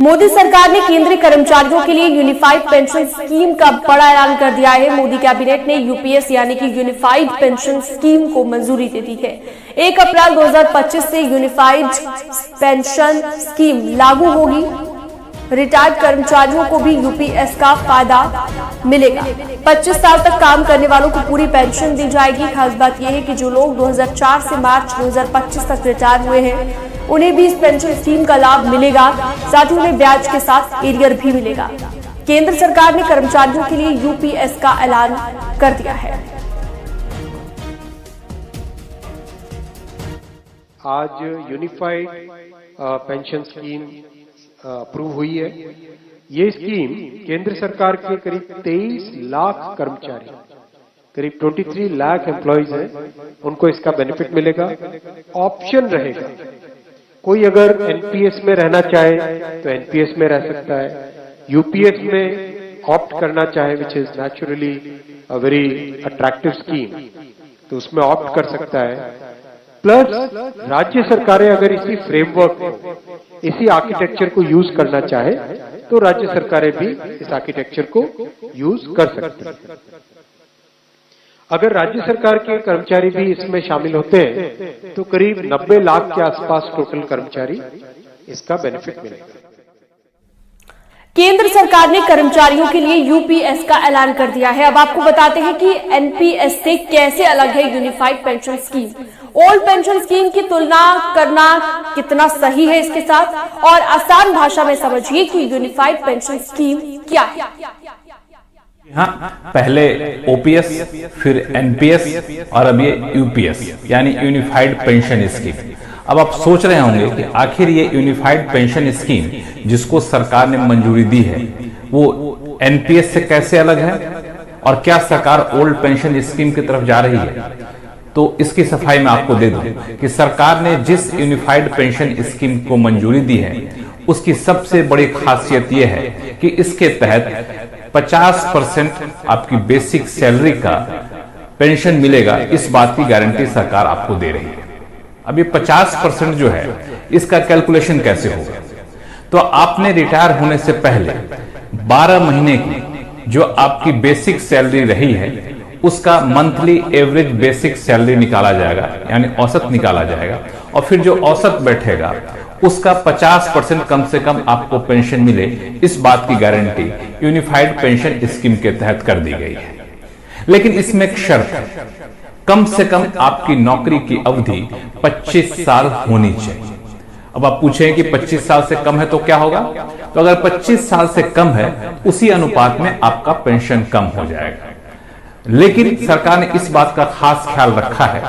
मोदी सरकार ने केंद्रीय कर्मचारियों के लिए यूनिफाइड पेंशन स्कीम का बड़ा ऐलान कर दिया है। मोदी कैबिनेट ने यूपीएस यानी कि यूनिफाइड पेंशन स्कीम को मंजूरी दे दी है। 1 अप्रैल 2025 से यूनिफाइड पेंशन स्कीम लागू होगी। रिटायर्ड कर्मचारियों को भी यूपीएस का फायदा मिलेगा। 25 साल तक काम करने वालों को पूरी पेंशन दी जाएगी। खास बात यह है कि जो लोग 2004 से मार्च 2025 तक रिटायर हुए हैं उन्हें भी इस पेंशन स्कीम का लाभ मिलेगा। साथ ही उन्हें ब्याज के साथ एरियर भी मिलेगा। केंद्र सरकार ने कर्मचारियों के लिए यूपीएस का ऐलान कर दिया है। आज यूनिफाइड पेंशन स्कीम अप्रूव हुई है। ये स्कीम केंद्र सरकार के करीब 23 लाख कर्मचारी, करीब 23 लाख एम्प्लॉइज हैं, उनको इसका बेनिफिट मिलेगा। ऑप्शन रहेगा, कोई अगर एनपीएस में रहना चाहे तो एनपीएस में रह सकता है, यूपीएस में ऑप्ट करना चाहे which is naturally a very attractive scheme, तो उसमें ऑप्ट कर सकता है। प्लस राज्य सरकारें अगर इसी फ्रेमवर्क को, इसी आर्किटेक्चर को यूज करना चाहे तो राज्य सरकारें भी इस आर्किटेक्चर को यूज कर सकती हैं। अगर राज्य सरकार के कर्मचारी भी इसमें शामिल होते हैं तो करीब 90 लाख के आसपास टोटल कर्मचारी इसका बेनिफिट मिलेगा। केंद्र सरकार ने कर्मचारियों के लिए यूपीएस का ऐलान कर दिया है। अब आपको बताते हैं कि एनपीएस से कैसे अलग है unified pension scheme. Old pension scheme की तुलना करना कितना सही है इसके साथ, और आसान भाषा में समझिए कि यूनिफाइड पेंशन स्कीम क्या है। हाँ, पहले ओपीएस, फिर एनपीएस और अब ये यूपीएस यानी यूनिफाइड पेंशन स्कीम। अब आप सोच रहे होंगे कि आखिर ये यूनिफाइड पेंशन स्कीम जिसको सरकार ने मंजूरी दी है वो एनपीएस से कैसे अलग है, और क्या सरकार ओल्ड पेंशन स्कीम की तरफ जा रही है। तो इसकी सफाई मैं आपको दे दूं कि सरकार ने जिस यूनिफाइड पेंशन स्कीम को मंजूरी दी है उसकी सबसे बड़ी खासियत यह है कि इसके तहत 50% आपकी बेसिक सैलरी का पेंशन मिलेगा। इस बात की गारंटी सरकार आपको दे रही है। अब ये 50% जो है इसका कैलकुलेशन कैसे होगा, तो आपने रिटायर होने से पहले 12 महीने की जो आपकी बेसिक सैलरी रही है उसका मंथली एवरेज बेसिक सैलरी निकाला जाएगा, यानी औसत निकाला जाएगा, और फिर जो औसत बैठेगा उसका 50% कम से कम आपको पेंशन मिले। इस बात की गारंटी यूनिफाइड पेंशन स्कीम के तहत कर दी गई है। लेकिन इसमें एक शर्त है, कम से कम आपकी नौकरी की अवधि 25 साल होनी चाहिए। अब आप पूछें कि 25 साल से कम है तो क्या होगा, तो अगर 25 साल से कम है उसी अनुपात में आपका पेंशन कम हो जाएगा। लेकिन सरकार ने इस बात का खास ख्याल रखा है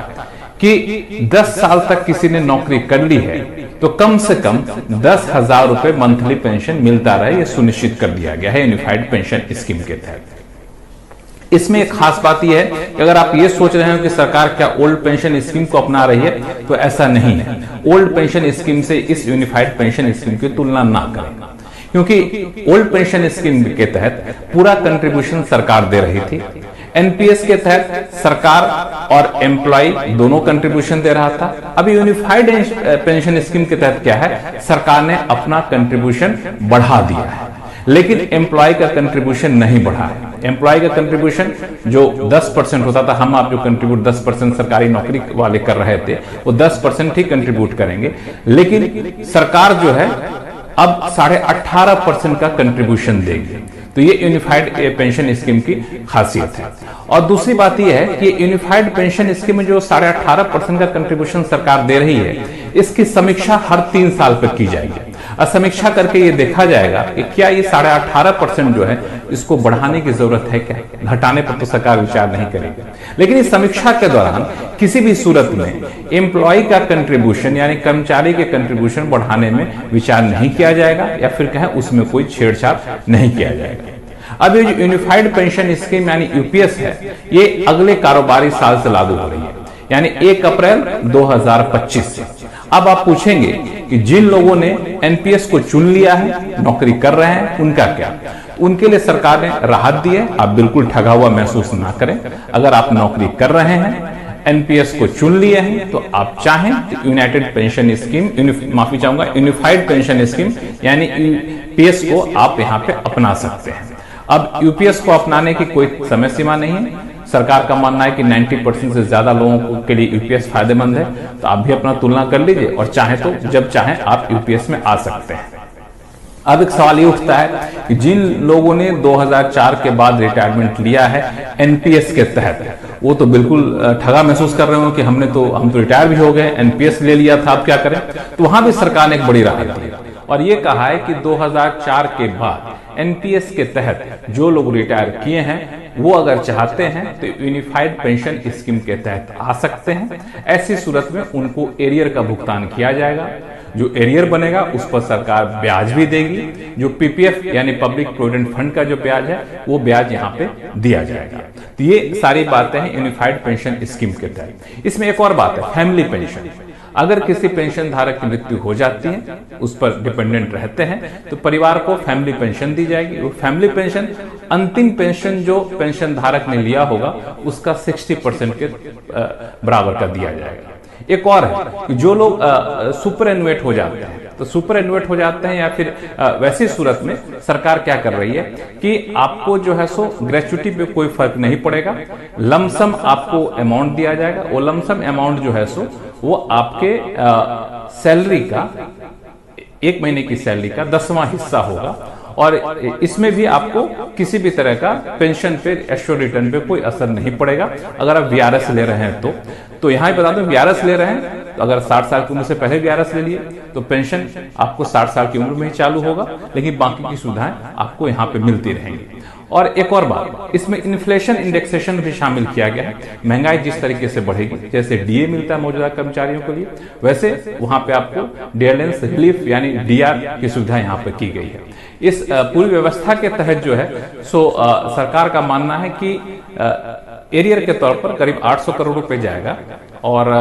कि 10 साल तक किसी ने नौकरी कर ली है तो कम से कम 10,000 रुपए मंथली पेंशन मिलता रहे, यह सुनिश्चित कर दिया गया है यूनिफाइड पेंशन स्कीम के तहत। इसमें एक खास बात यह है कि अगर आप ये सोच रहे हो कि सरकार क्या ओल्ड पेंशन स्कीम को अपना रही है, तो ऐसा नहीं है। ओल्ड पेंशन स्कीम से इस यूनिफाइड पेंशन स्कीम की तुलना ना करें, क्योंकि ओल्ड पेंशन स्कीम के तहत पूरा कंट्रीब्यूशन सरकार दे रही थी। एनपीएस के तहत सरकार और एम्प्लॉय दोनों कंट्रीब्यूशन दे रहा था। अभी यूनिफाइड पेंशन स्कीम के तहत क्या है, सरकार ने अपना कंट्रीब्यूशन बढ़ा दिया है, लेकिन एम्प्लॉय का कंट्रीब्यूशन नहीं बढ़ा है। एम्प्लॉय का कंट्रीब्यूशन जो 10% होता था, हम आप जो कंट्रीब्यूट 10% सरकारी नौकरी वाले कर रहे थे वो 10% ही कंट्रीब्यूट करेंगे, लेकिन सरकार जो है अब 18.5% का कंट्रीब्यूशन देगी। तो ये यूनिफाइड पेंशन स्कीम की खासियत है। और दूसरी बात यह है कि यूनिफाइड पेंशन स्कीम में जो 18.5% का कंट्रीब्यूशन सरकार दे रही है, इसकी समीक्षा हर 3 साल पर की जाएगी। और समीक्षा करके ये देखा जाएगा कि क्या ये 18.5% जो है इसको बढ़ाने की जरूरत है, क्या घटाने पर तो सरकार विचार नहीं करेगी। लेकिन इस समीक्षा के दौरान किसी भी सूरत में एम्प्लॉय का कंट्रीब्यूशन यानी कर्मचारी के कंट्रीब्यूशन बढ़ाने में विचार नहीं किया जाएगा, या फिर कहें उसमें कोई छेड़छाड़ नहीं किया जाएगा। अब ये जो यूनिफाइड पेंशन स्कीम यानी यूपीएस है, ये अगले कारोबारी साल से लागू हो रही है, यानी 1 अप्रैल 2025 से। अब आप पूछेंगे कि जिन लोगों ने एनपीएस को चुन लिया है, नौकरी कर रहे हैं, उनका क्या? उनके लिए सरकार ने राहत दी है। आप बिल्कुल ठगा हुआ महसूस ना करें। अगर आप नौकरी कर रहे हैं, एनपीएस को चुन लिए हैं, तो आप चाहें तो United pension scheme, unified pension scheme यानी पीएस को आप यहाँ पे अपना सकते हैं। अब यूपीएस को अपनाने की कोई समय सीमा नहीं है। सरकार का मानना है कि 90% से ज्यादा लोगों के लिए यूपीएस फायदेमंद है, तो आप भी अपना तुलना कर लीजिए और चाहे तो जब चाहे आप यूपीएस में आ सकते हैं। अब एक सवाल ये उठता है कि जिन लोगों ने 2004 के बाद रिटायरमेंट लिया है एनपीएस के तहत, वो तो बिल्कुल ठगा महसूस कर रहे हो कि हम तो रिटायर भी हो गए, एनपीएस ले लिया था, अब क्या करें। तो वहां भी सरकार ने एक बड़ी राहत दी और ये कहा है कि 2004 के बाद एनपीएस के तहत जो लोग रिटायर किए हैं वो अगर चाहते हैं तो यूनिफाइड पेंशन स्कीम के तहत आ सकते हैं। ऐसी सूरत में उनको एरियर का भुगतान किया जाएगा। जो एरियर बनेगा उस पर सरकार ब्याज भी देगी। जो पीपीएफ यानी पब्लिक प्रोविडेंट फंड का जो ब्याज है वो ब्याज यहाँ पे दिया जाएगा। तो ये सारी बातें हैं यूनिफाइड पेंशन स्कीम के तहत। इसमें एक और बात है, फैमिली पेंशन। अगर किसी पेंशन धारक की मृत्यु हो जाती है, उस पर डिपेंडेंट रहते हैं, तो परिवार को फैमिली पेंशन दी जाएगी। वो फैमिली पेंशन अंतिम पेंशन जो पेंशन धारक ने लिया होगा उसका 60% के बराबर का दिया जाएगा। एक और है कि जो लोग सुपर एनुएट हो जाते हैं, तो सुपर एनुएट हो जाते हैं या फिर वैसी सूरत में सरकार क्या कर रही है कि आपको जो है सो ग्रेच्युटी पे कोई फर्क नहीं पड़ेगा, लमसम आपको अमाउंट दिया जाएगा। वो लमसम अमाउंट जो है सो वो आपके सैलरी का, एक महीने की सैलरी का 10वां हिस्सा होगा और इसमें भी आपको किसी भी तरह का पेंशन पे एश्योर्ड रिटर्न पे कोई असर नहीं पड़ेगा अगर आप वीआरएस ले रहे हैं तो यहाँ ही बता दूं, वीआरएस ले रहे हैं तो अगर 60 साल की उम्र से पहले वीआरएस ले लिए तो पेंशन आपको 60 साल की उम्र में ही चालू होगा, लेकिन बाकी की सुविधाएं आपको यहाँ पे मिलती रहेंगी। और एक और बात, इसमें इन्फ्लेशन इंडेक्सेशन भी शामिल किया गया है। महंगाई जिस तरीके से बढ़ेगी, जैसे डीए मिलता है मौजूदा कर्मचारियों के लिए, वैसे वहां पे आपको डियरनेस रिलीफ यानी डीआर की सुविधा यहाँ पे की गई है। इस पूरी व्यवस्था के तहत जो है सो सरकार का मानना है कि एरियर के तौर पर करीब 800 करोड़ रुपए जाएगा और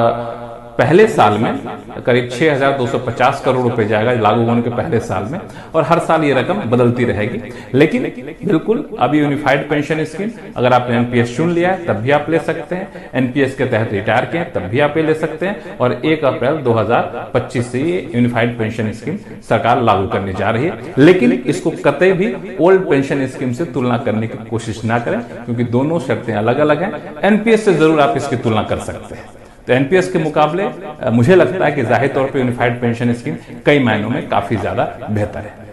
पहले साल में करीब 6,250 करोड़ रुपए जाएगा लागू होने के पहले साल में, और हर साल ये रकम बदलती रहेगी। लेकिन बिल्कुल अभी यूनिफाइड पेंशन स्कीम, अगर आपने एनपीएस चुन लिया है तब भी आप ले सकते हैं, एनपीएस के तहत रिटायर किए तब भी आप ले सकते हैं, और 1 अप्रैल 2025 से ये यूनिफाइड पेंशन स्कीम सरकार लागू करने जा रही है। लेकिन इसको कतई भी ओल्ड पेंशन स्कीम से तुलना करने की कोशिश ना करें, क्योंकि दोनों शर्तें अलग अलग हैं। एनपीएस से जरूर आप इसकी तुलना कर सकते हैं। तो एनपीएस के मुकाबले मुझे लगता है कि जाहिर तौर पे यूनिफाइड पेंशन स्कीम कई मायनों में काफी ज्यादा बेहतर है।